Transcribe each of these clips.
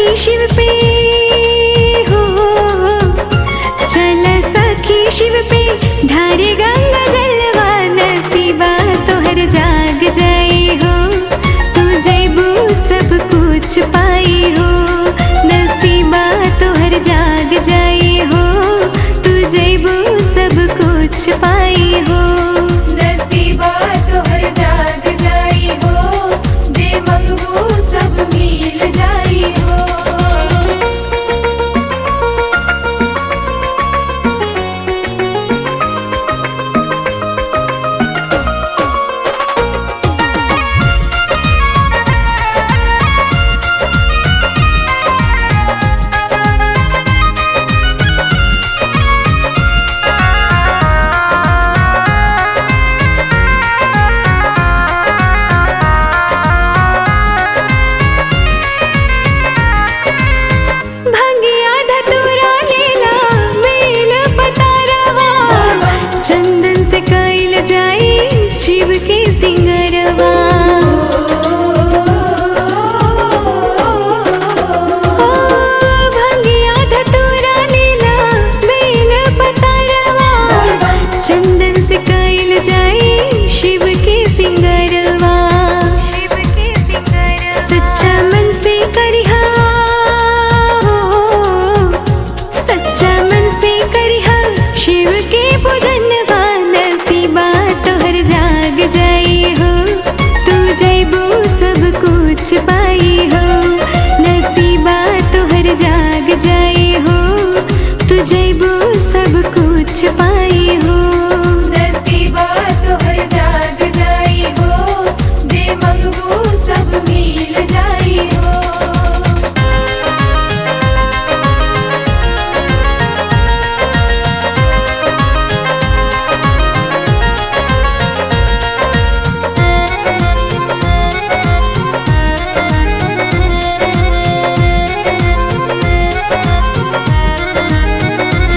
सखी शिव पे हो, चल सखी शिव पे ढारे गंगा जलवा। नसीबा तोहर जाग जाई हो, तू जैबू सब कुछ पाई हो। नसीबा तोहर जाग जाई हो, तू जैबू सब कुछ पाई हो। नसीबा तोहर जाग जाई हो, जे मंगबू सब मिल जाई हो। चंदन से कैल जाई शिव के सिंगरवा। भंगिया धतूरा लीला बेल पतरवा, चंदन से कैल जाई शिव के सिंगरवा। सच्चा मन से करिहा, सच्चा मन से करिहा शिव के पूजन। जाई हो, तू जैबू सब कुछ पाई हो। नसीबा तोहर जाग जाई हो, तू जैबू सब कुछ पाई हो। नसीबा तोहर जाग जाई हो, जे मंगबू सब मिल जाई हो।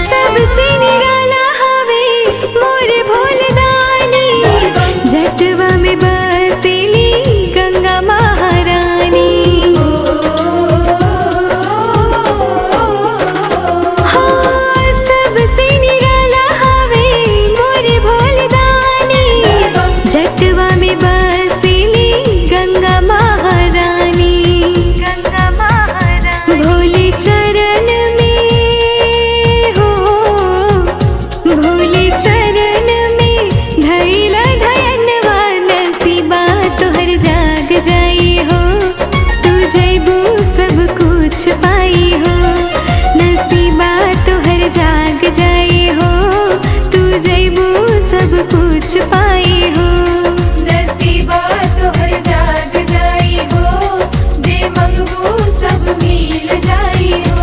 सबसे निराला हवे मोर भोलदानी, जटवा में बसेली गंगा महारानी। हाँ, सबसे निराला हवे मोर भोलदानी, जटवा में बसेली गंगा महारानी। भोले चरण चरण में धैला धयनवा। नसीबा तोहर जाग जाई हो, तू जैबू सब कुछ पाई हो। नसीबा तोहर जाग जाई हो, तू जैबू सब कुछ पाई हो। नसीबा तोहर जाग जाई हो, जे मंगबू सब मिल जाई हो।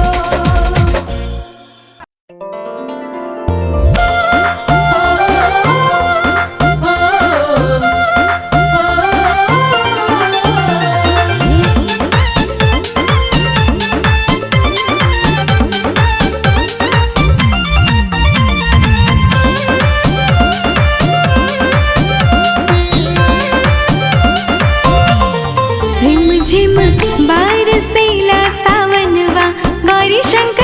झिम बारसेला सावनवा, गौरी शंकर